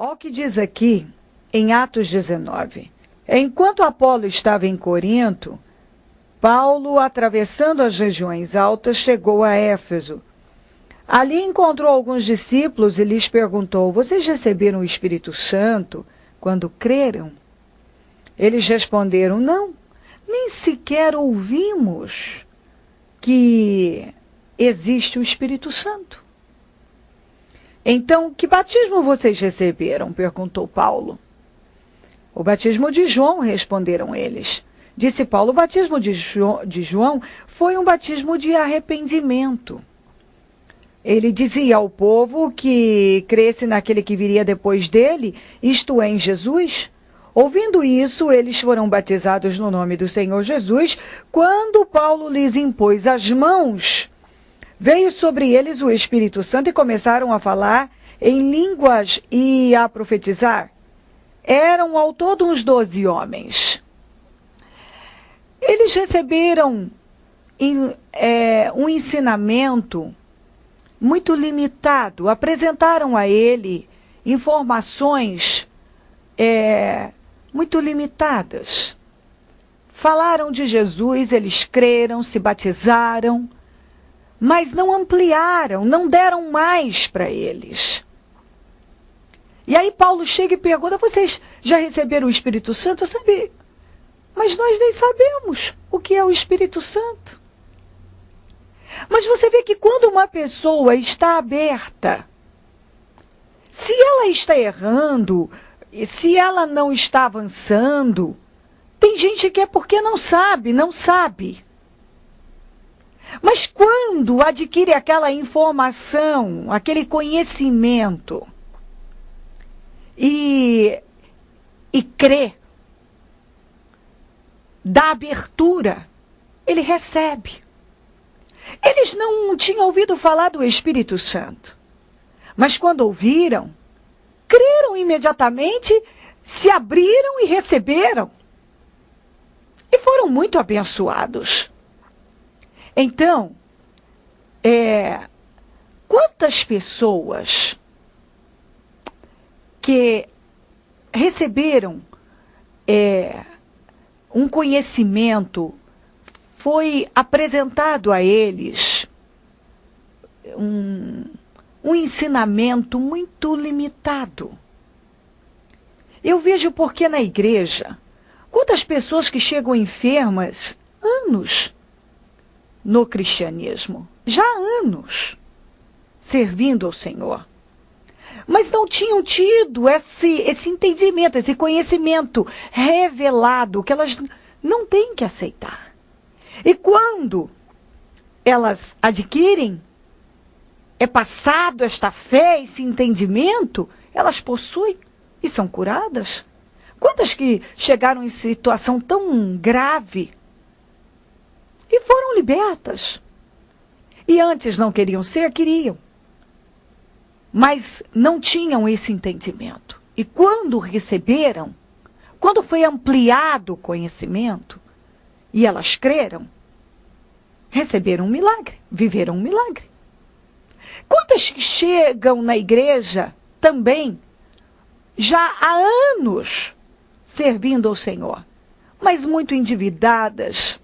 Olha o que diz aqui em Atos 19. Enquanto Apolo estava em Corinto, Paulo, atravessando as regiões altas, chegou a Éfeso. Ali encontrou alguns discípulos e lhes perguntou: vocês receberam o Espírito Santo quando creram? Eles responderam: não, nem sequer ouvimos que existe o Espírito Santo. Então, que batismo vocês receberam? Perguntou Paulo. O batismo de João, responderam eles. Disse Paulo: o batismo de João foi um batismo de arrependimento. Ele dizia ao povo que cresce naquele que viria depois dele, isto é, em Jesus. Ouvindo isso, eles foram batizados no nome do Senhor Jesus. Quando Paulo lhes impôs as mãos, veio sobre eles o Espírito Santo e começaram a falar em línguas e a profetizar. Eram ao todo uns 12 homens. Eles receberam um ensinamento muito limitado. Apresentaram a ele informações muito limitadas. Falaram de Jesus, eles creram, se batizaram, mas não ampliaram, não deram mais para eles. E aí Paulo chega e pergunta: vocês já receberam o Espírito Santo? Eu sabia, mas nós nem sabemos o que é o Espírito Santo. Mas você vê que quando uma pessoa está aberta, se ela está errando, se ela não está avançando, tem gente que é porque não sabe. Mas quando adquire aquela informação, aquele conhecimento, e crê, dá abertura, ele recebe. Eles não tinham ouvido falar do Espírito Santo, mas quando ouviram, creram imediatamente, se abriram e receberam. E foram muito abençoados. Então, quantas pessoas que receberam um conhecimento, foi apresentado a eles um ensinamento muito limitado. Eu vejo porque na igreja, quantas pessoas que chegam enfermas, anos no cristianismo, já há anos, servindo ao Senhor, mas não tinham tido esse entendimento, esse conhecimento revelado, que elas não têm que aceitar. E quando elas adquirem, é passado esta fé, esse entendimento, elas possuem e são curadas. Quantas que chegaram em situação tão grave e foram libertas? E antes não queriam ser, queriam. Mas não tinham esse entendimento. E quando receberam, quando foi ampliado o conhecimento, e elas creram, receberam um milagre, viveram um milagre. Quantas que chegam na igreja também, já há anos, servindo ao Senhor, mas muito endividadas,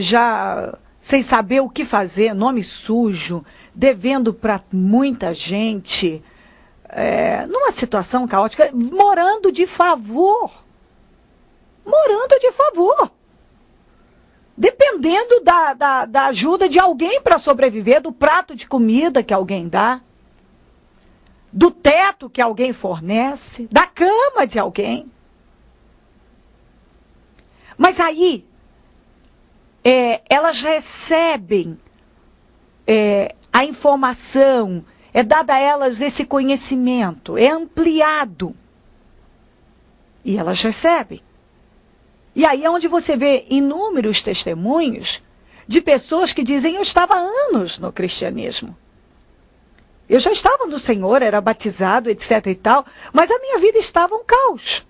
já sem saber o que fazer, nome sujo, devendo para muita gente, numa situação caótica, morando de favor. Dependendo da ajuda de alguém para sobreviver, do prato de comida que alguém dá, do teto que alguém fornece, da cama de alguém. Mas aí, elas recebem a informação, é dado a elas esse conhecimento, é ampliado. E elas recebem. E aí é onde você vê inúmeros testemunhos de pessoas que dizem: eu estava há anos no cristianismo. Eu já estava no Senhor, era batizado, etc e tal, mas a minha vida estava um caos.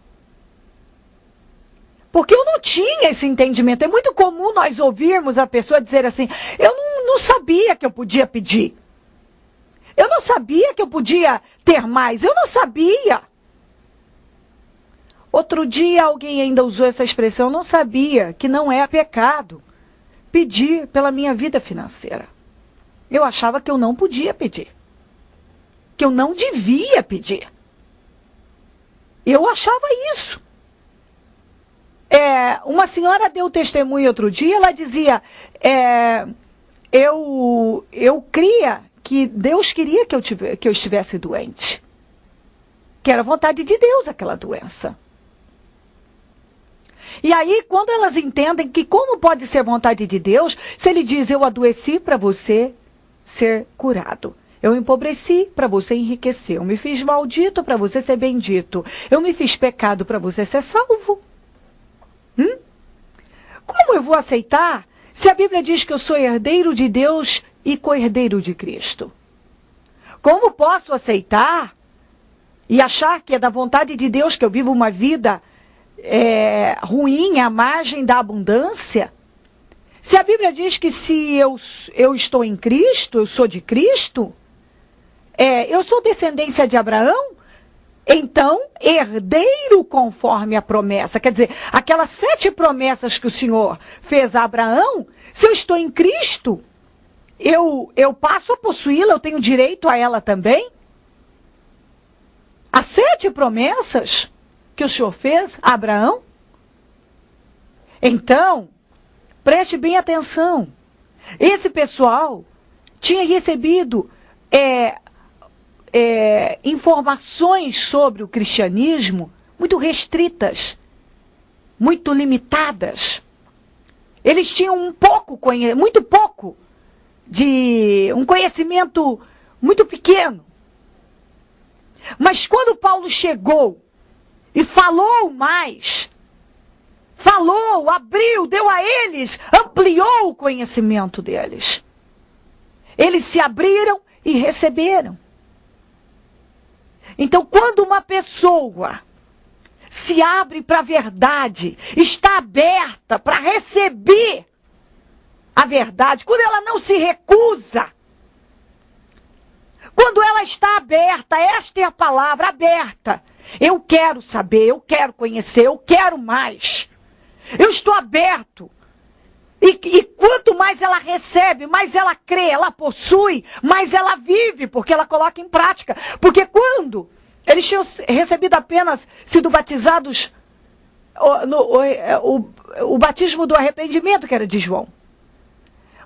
Porque eu não tinha esse entendimento. É muito comum nós ouvirmos a pessoa dizer assim: eu não sabia que eu podia pedir. Eu não sabia que eu podia ter mais. Eu não sabia. Outro dia alguém ainda usou essa expressão. Eu não sabia que não é pecado pedir pela minha vida financeira. Eu achava que eu não podia pedir. Que eu não devia pedir. Eu achava isso. Uma senhora deu testemunho outro dia, ela dizia, eu cria que Deus queria que eu estivesse doente. Que era vontade de Deus aquela doença. E aí, quando elas entendem que como pode ser vontade de Deus, se ele diz, eu adoeci para você ser curado. Eu empobreci para você enriquecer. Eu me fiz maldito para você ser bendito. Eu me fiz pecado para você ser salvo. Como eu vou aceitar se a Bíblia diz que eu sou herdeiro de Deus e co-herdeiro de Cristo? Como posso aceitar e achar que é da vontade de Deus que eu vivo uma vida ruim, à margem da abundância? Se a Bíblia diz que se eu estou em Cristo, eu sou de Cristo, eu sou descendência de Abraão, então, herdeiro conforme a promessa. Quer dizer, aquelas 7 promessas que o Senhor fez a Abraão, se eu estou em Cristo, eu passo a possuí-la, eu tenho direito a ela também. As 7 promessas que o Senhor fez a Abraão. Então, preste bem atenção. Esse pessoal tinha recebido informações sobre o cristianismo muito restritas, muito limitadas. Eles tinham muito pouco de um conhecimento muito pequeno. Mas quando Paulo chegou e falou mais, abriu, deu a eles, ampliou o conhecimento deles. Eles se abriram e receberam. Então, quando uma pessoa se abre para a verdade, está aberta para receber a verdade, quando ela não se recusa, quando ela está aberta, esta é a palavra, aberta. Eu quero saber, eu quero conhecer, eu quero mais. Eu estou aberto. E quanto mais ela recebe, mais ela crê, ela possui, mais ela vive, porque ela coloca em prática. Porque quando eles tinham recebido apenas, sido batizados, o batismo do arrependimento, que era de João.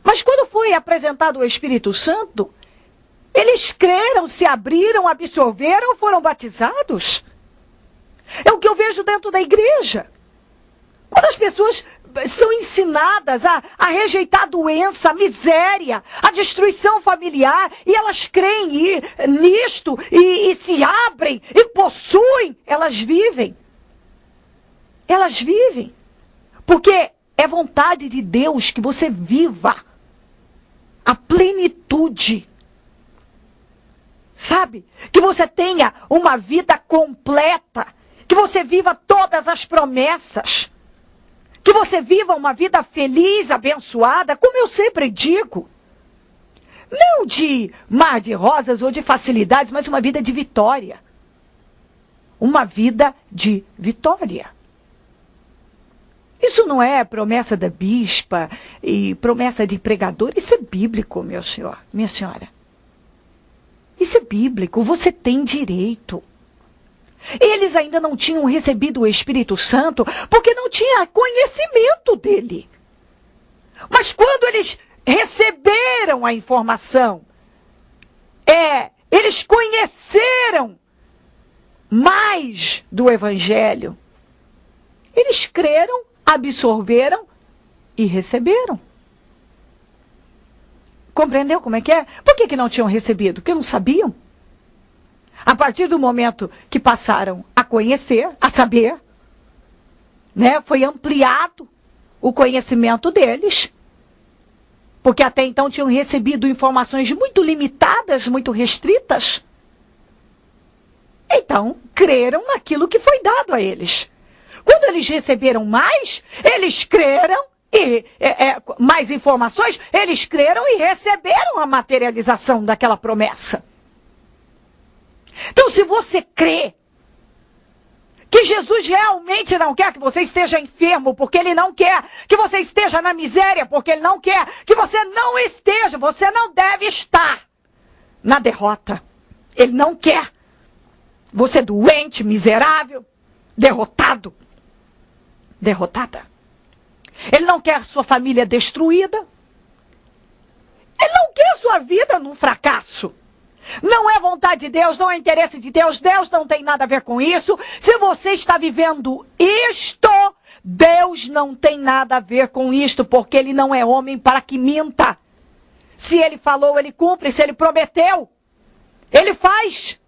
Mas quando foi apresentado o Espírito Santo, eles creram, se abriram, absorveram, foram batizados. É o que eu vejo dentro da igreja. Quando as pessoas são ensinadas a rejeitar a doença, a miséria, a destruição familiar, e elas creem nisto, e se abrem, e possuem, elas vivem. Elas vivem. Porque é vontade de Deus que você viva a plenitude. Sabe? Que você tenha uma vida completa, que você viva todas as promessas. Que você viva uma vida feliz, abençoada, como eu sempre digo. Não de mar de rosas ou de facilidades, mas uma vida de vitória. Uma vida de vitória. Isso não é promessa da bispa e promessa de pregador. Isso é bíblico, meu senhor, minha senhora. Isso é bíblico, você tem direito. Eles ainda não tinham recebido o Espírito Santo porque não tinha conhecimento dele. Mas quando eles receberam a informação, eles conheceram mais do Evangelho. Eles creram, absorveram e receberam. Compreendeu como é que é? Por que não tinham recebido? Porque não sabiam. A partir do momento que passaram a conhecer, a saber, né, foi ampliado o conhecimento deles, porque até então tinham recebido informações muito limitadas, muito restritas. Então, creram naquilo que foi dado a eles. Quando eles receberam mais, eles creram e mais informações, eles creram e receberam a materialização daquela promessa. Então, se você crê que Jesus realmente não quer que você esteja enfermo, porque Ele não quer que você esteja na miséria, porque Ele não quer que você não deve estar na derrota. Ele não quer você doente, miserável, derrotado, derrotada. Ele não quer sua família destruída. Ele não quer sua vida num fracasso. Não é vontade de Deus, não é interesse de Deus. Deus não tem nada a ver com isso. Se você está vivendo isto, Deus não tem nada a ver com isto, porque Ele não é homem para que minta. Se Ele falou, Ele cumpre. Se Ele prometeu, Ele faz.